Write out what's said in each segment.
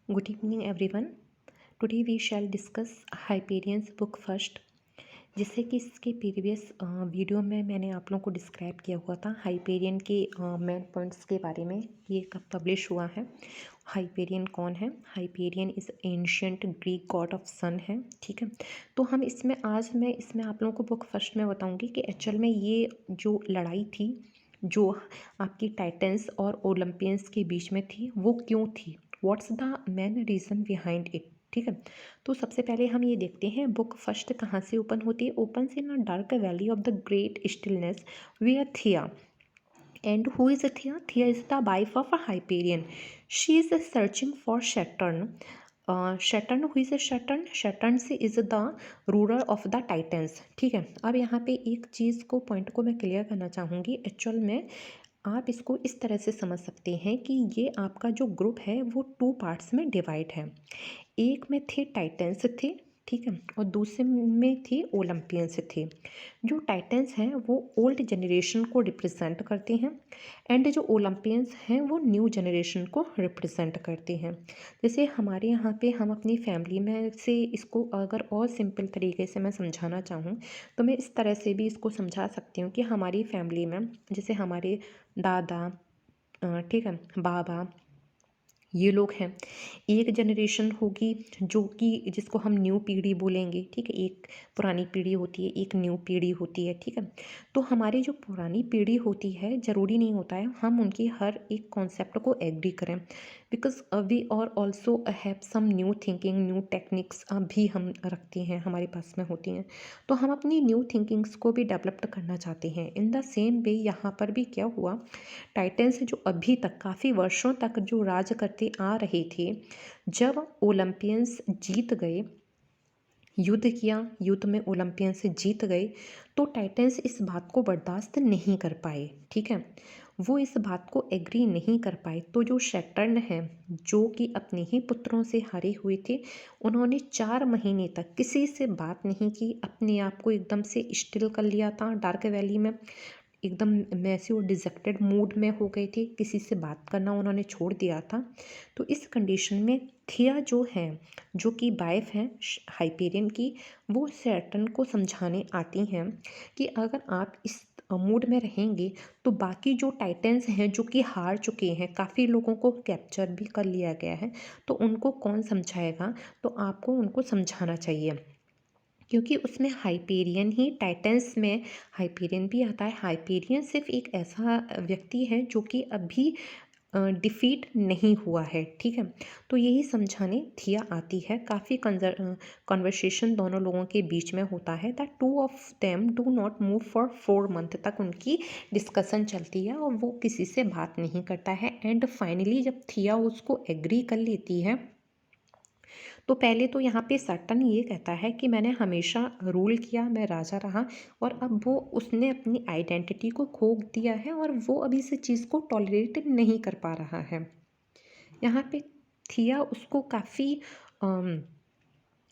Good evening, everyone. Today we shall discuss Hyperion's book first. जैसे कि इसके previous video में मैंने आप लोगों को डिस्क्राइब किया हुआ था हाइपेरियन के मेन पॉइंट्स के बारे में। ये कब पब्लिश हुआ है, हाइपेरियन कौन है। Hyperion is ancient Greek god of sun है। ठीक है, तो हम इसमें आज मैं इसमें आप लोगों को बुक फर्स्ट में बताऊंगी कि एक्चुअल में ये जो लड़ाई थी जो आपकी टाइटन्स और ओलंपियंस के बीच में थी वो क्यों थी, what's the main reason behind it. ठीक है, तो सबसे पहले हम ये देखते हैं बुक फर्स्ट कहाँ से ओपन होती है। Open in a dark valley of the great stillness where Thea and who is Thea? Thea is the wife of a Hyperion. She is searching for Saturn. Saturn, who is Saturn? Saturn से is the ruler of the Titans. ठीक है, अब यहाँ पे एक चीज़ को point को मैं क्लियर करना चाहूँगी। एक्चुअल में आप इसको इस तरह से समझ सकते हैं कि ये आपका जो ग्रुप है वो टू पार्ट्स में डिवाइड है। एक में थे टाइटन्स थे, ठीक है, और दूसरे में थे ओलंपियंस थे। जो टाइटन्स हैं वो ओल्ड जनरेशन को रिप्रेजेंट करते हैं एंड जो ओलंपियंस हैं वो न्यू जनरेशन को रिप्रेजेंट करते हैं। जैसे हमारे यहाँ पे हम अपनी फैमिली में से इसको अगर और सिंपल तरीके से मैं समझाना चाहूँ तो मैं इस तरह से भी इसको समझा सकती हूँ कि हमारी फैमिली में जैसे हमारे दादा, ठीक है, बाबा, ये लोग हैं। एक जनरेशन होगी जो कि जिसको हम न्यू पीढ़ी बोलेंगे। ठीक है, एक पुरानी पीढ़ी होती है, एक न्यू पीढ़ी होती है। ठीक है, तो हमारी जो पुरानी पीढ़ी होती है ज़रूरी नहीं होता है हम उनकी हर एक कॉन्सेप्ट को एग्री करें, because we are also have some new thinking, new techniques भी हम रखते हैं, हमारे पास में होती हैं। तो हम अपनी न्यू थिंकिंग्स को भी डेवलप करना चाहते हैं। इन द सेम वे यहाँ पर भी क्या हुआ, टाइटन्स जो अभी तक काफ़ी वर्षों तक जो राज करते आ रहे थे, जब ओलंपियंस जीत गए, युद्ध किया, युद्ध में ओलंपियंस जीत गए, तो टाइटन्स इस बात को बर्दाश्त नहीं कर पाए। ठीक है, वो इस बात को एग्री नहीं कर पाए। तो जो सैटर्न है जो कि अपने ही पुत्रों से हारे हुए थे, उन्होंने 4 महीने तक किसी से बात नहीं की, अपने आप को एकदम से स्टिल कर लिया था डार्क वैली में। एकदम मैसी और डिजेक्टेड मूड में हो गए थे, किसी से बात करना उन्होंने छोड़ दिया था। तो इस कंडीशन में थिया जो है, जो कि वाइफ हैं हाइपेरियन की, वो सैटर्न को समझाने आती हैं कि अगर आप इस मूड में रहेंगे तो बाकी जो टाइटन्स हैं जो कि हार चुके हैं, काफ़ी लोगों को कैप्चर भी कर लिया गया है, तो उनको कौन समझाएगा, तो आपको उनको समझाना चाहिए। क्योंकि उसमें हाइपेरियन ही, टाइटन्स में हाइपेरियन भी आता है। हाइपेरियन सिर्फ एक ऐसा व्यक्ति है जो कि अभी डिफीट नहीं हुआ है। ठीक है, तो यही समझाने थिया आती है। काफ़ी कन्वर्सेशन दोनों लोगों के बीच में होता है। That two of them do not move for 4 month तक उनकी डिस्कशन चलती है और वो किसी से बात नहीं करता है। एंड फाइनली जब थिया उसको एग्री कर लेती है, तो पहले तो यहाँ पे सैटर्न ये कहता है कि मैंने हमेशा रूल किया, मैं राजा रहा, और अब वो उसने अपनी आइडेंटिटी को खो दिया है और वो अभी इस चीज़ को टॉलरेट नहीं कर पा रहा है। यहाँ पे थिया उसको काफ़ी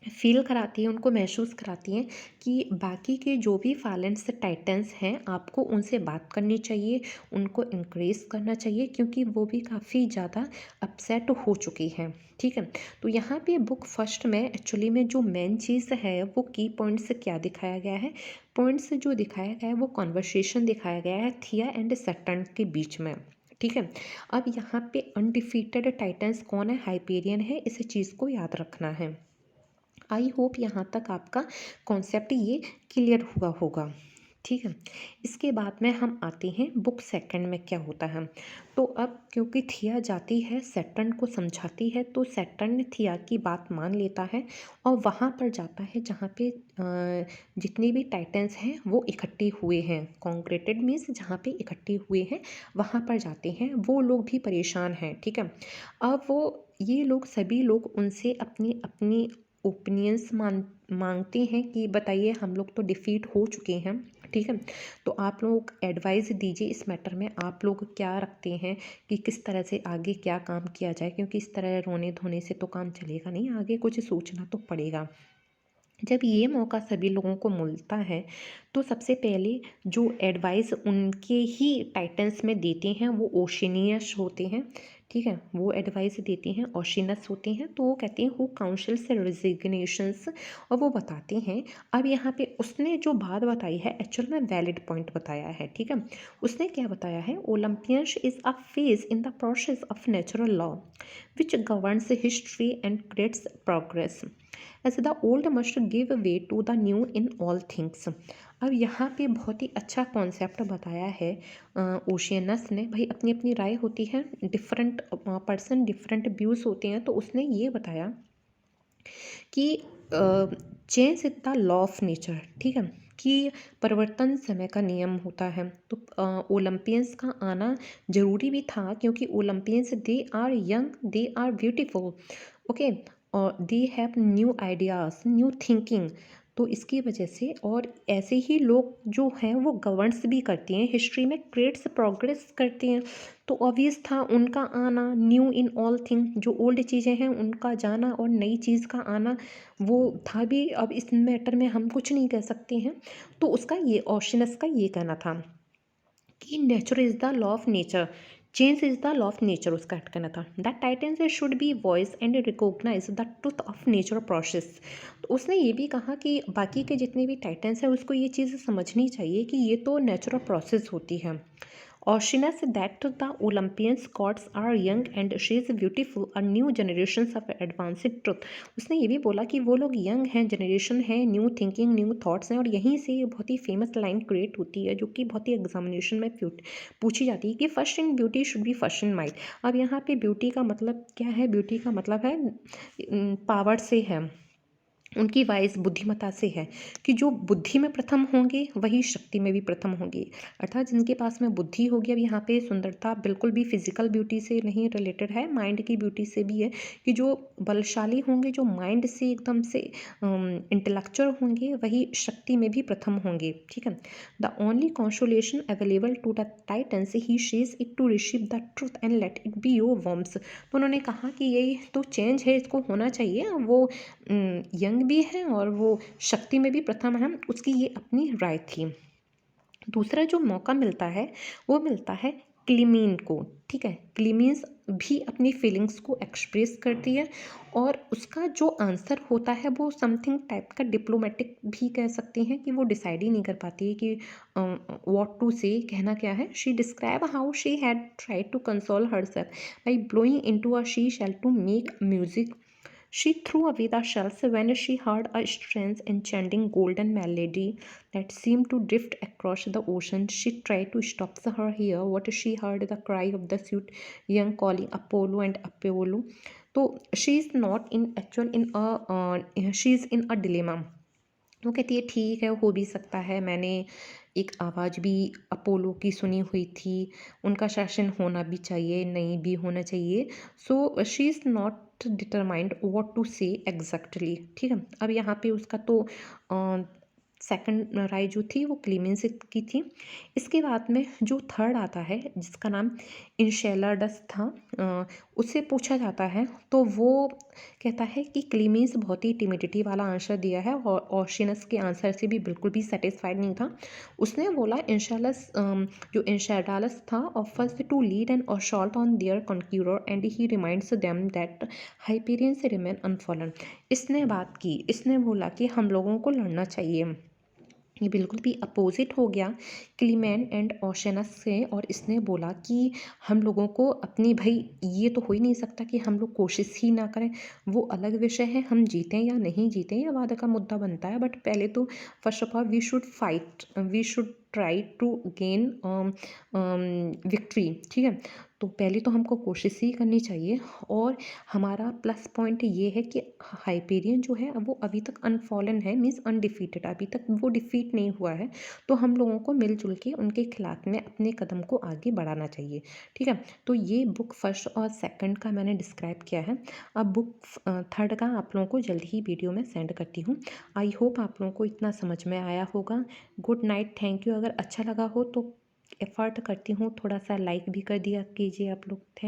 फील कराती है, उनको महसूस कराती हैं कि बाकी के जो भी फैलेंट्स टाइटन्स हैं आपको उनसे बात करनी चाहिए, उनको इंक्रेज करना चाहिए, क्योंकि वो भी काफ़ी ज़्यादा अपसेट हो चुकी हैं। ठीक है, तो यहाँ पे बुक फर्स्ट में एक्चुअली में जो मेन चीज़ है वो की पॉइंट्स क्या दिखाया गया है, पॉइंट्स जो दिखाया गया है वो कॉन्वर्सेशन दिखाया गया है थिया एंड सैटर्न के बीच में। ठीक है, अब यहाँ पे अनडिफीटेड टाइटन्स कौन है, हाइपेरियन है, इस चीज़ को याद रखना है। आई होप यहाँ तक आपका कॉन्सेप्ट ये क्लियर हुआ होगा। ठीक है, इसके बाद में हम आते हैं बुक सेकंड में क्या होता है। तो अब क्योंकि थिया जाती है सैटर्न को समझाती है, तो सैटर्न थिया की बात मान लेता है और वहाँ पर जाता है जहाँ पे जितने भी टाइटन्स हैं वो इकट्ठे हुए हैं। कॉन्क्रेटेड मीन्स जहाँ पे इकट्ठे हुए हैं वहाँ पर जाते हैं। वो लोग भी परेशान हैं। ठीक है, अब वो ये लोग सभी लोग उनसे अपनी अपनी ओपिनियंस मांगते हैं कि बताइए हम लोग तो डिफ़ीट हो चुके हैं। ठीक है, तो आप लोग एडवाइस दीजिए इस मैटर में, आप लोग क्या रखते हैं कि किस तरह से आगे क्या काम किया जाए, क्योंकि इस तरह रोने धोने से तो काम चलेगा नहीं, आगे कुछ सोचना तो पड़ेगा। जब ये मौका सभी लोगों को मिलता है तो सबसे पहले जो एडवाइस उनके ही टाइटन्स में देते हैं वो ओशिनियस होते हैं। ठीक है, वो एडवाइस देती हैं, ओशिनस होती हैं, तो वो कहती हैं हु काउंसिल्स रेजिग्नेशंस, और वो बताते हैं। अब यहाँ पे उसने जो बात बताई है एक्चुअल में वैलिड पॉइंट बताया है, ठीक है। उसने क्या बताया है, Olympians is a phase in the process of natural law which governs history and creates progress as the old must give way to the new in all things. अब यहाँ पे बहुत ही अच्छा कॉन्सेप्ट बताया है ओशियनस ने। भाई अपनी अपनी राय होती है, डिफरेंट पर्सन डिफरेंट व्यूज़ होते हैं, तो उसने ये बताया कि change is the law of nature, ठीक है, कि परिवर्तन समय का नियम होता है। तो ओलंपियंस का आना जरूरी भी था, क्योंकि Olympians they are young, they are beautiful, okay, और they have new ideas, new thinking. तो इसकी वजह से, और ऐसे ही लोग जो हैं वो गवर्न्स भी करते हैं, हिस्ट्री में क्रिएट्स प्रोग्रेस करते हैं। तो ऑब्वियस था उनका आना, न्यू इन ऑल थिंग, जो ओल्ड चीज़ें हैं उनका जाना और नई चीज़ का आना वो था भी। अब इस मैटर में हम कुछ नहीं कह सकते हैं। तो उसका ये ओशिनस का ये कहना था कि nature is the law of nature, change is the law of nature, उसका कहना था। The Titans should be voice and recognise the truth of nature process. तो उसने ये भी कहा कि बाकी के जितने भी टाइटन्स हैं उसको ये चीज़ समझनी चाहिए कि ये तो नेचुरल प्रोसेस होती है। Oceanus that the Olympians gods are young and she is beautiful, a new generations of advanced truth। उसने ये भी बोला कि वो लोग यंग हैं, जनरेशन है, न्यू थिंकिंग, न्यू थॉट्स हैं, और यहीं से बहुत ही फेमस लाइन क्रिएट होती है जो कि बहुत ही एग्जामिनेशन में पूछी जाती है कि first in beauty should be first in mind. अब यहाँ पे ब्यूटी का मतलब क्या है, ब्यूटी का मतलब है पावर से है, उनकी वाइज बुद्धिमत्ता से है, कि जो बुद्धि में प्रथम होंगे वही शक्ति में भी प्रथम होंगे, अर्थात जिनके पास में बुद्धि होगी। अब यहाँ पे सुंदरता बिल्कुल भी फिजिकल ब्यूटी से नहीं रिलेटेड है, माइंड की ब्यूटी से भी है, कि जो बलशाली होंगे, जो माइंड से एकदम से इंटेलेक्चुअल होंगे, वही शक्ति में भी प्रथम होंगे, ठीक है। The only consolation available to the Titans he says it to receive the truth and let it be your worms. तो उन्होंने कहा कि यही तो चेंज है, इसको होना चाहिए, वो यंग भी है और वो शक्ति में भी प्रथम है, उसकी ये अपनी राय थी। दूसरा जो मौका मिलता है वो मिलता है क्लीमीन को, ठीक है। क्लीमीन्स भी अपनी फीलिंग्स को एक्सप्रेस करती है, और उसका जो आंसर होता है वो समथिंग टाइप का डिप्लोमेटिक भी कह सकते हैं, कि वो डिसाइड ही नहीं कर पाती है कि व्हाट टू से, कहना क्या है। She describe how she had tried to console herself by blowing into a she shell to make music. She threw away the shells when she heard a strange enchanting golden melody that seemed to drift across the ocean. She tried to stop her here, what she heard the cry of the sweet young calling Apollo and Apollo. So she is not in actual in a she is in a dilemma. वो कहती है ठीक है, हो भी सकता है, मैंने एक आवाज़ भी अपोलो की सुनी हुई थी, उनका शासन होना भी चाहिए, नहीं भी होना चाहिए। So she is not determined what to say exactly, ठीक है। अब यहाँ पे उसका तो सेकंड राय जो थी वो क्लीमेंस की थी। इसके बाद में जो थर्ड आता है जिसका नाम इंशेलाडस था, उससे पूछा जाता है, तो वो कहता है कि क्लीमेंस बहुत ही टिमिडिटी वाला आंसर दिया है, और ऑशिनस के आंसर से भी बिल्कुल भी सेटिस्फाइड नहीं था। उसने बोला इंशेलस जो इंशेडालस था offers to lead an assault on their conqueror and he reminds them that Hyperion's remain unfallen. इसने बात की, इसने बोला कि हम लोगों को लड़ना चाहिए। ये बिल्कुल भी अपोजिट हो गया क्लीमैन एंड ओशनस से, और इसने बोला कि हम लोगों को अपनी, भाई ये तो हो ही नहीं सकता कि हम लोग कोशिश ही ना करें, वो अलग विषय है, हम जीतें या नहीं जीतें ये बाद का मुद्दा बनता है, बट पहले तो first of all we should fight, we should try to gain victory, ठीक है। तो पहले तो हमको कोशिश ही करनी चाहिए, और हमारा प्लस पॉइंट ये है कि हाइपेरियन जो है वो अभी तक अनफॉलन है, मीन्स अनडिफीटेड, अभी तक वो डिफीट नहीं हुआ है। तो हम लोगों को मिलजुल के उनके खिलाफ में अपने कदम को आगे बढ़ाना चाहिए, ठीक है। तो ये बुक फर्स्ट और सेकंड का मैंने डिस्क्राइब किया है। अब बुक थर्ड का आप लोगों को जल्द ही वीडियो में सेंड करती हूँ। आई होप आप लोगों को इतना समझ में आया होगा। Good night, thank you. अगर अच्छा लगा हो तो एफर्ट करती हूँ, थोड़ा सा लाइक भी कर दिया कीजिए आप लोग। थैंक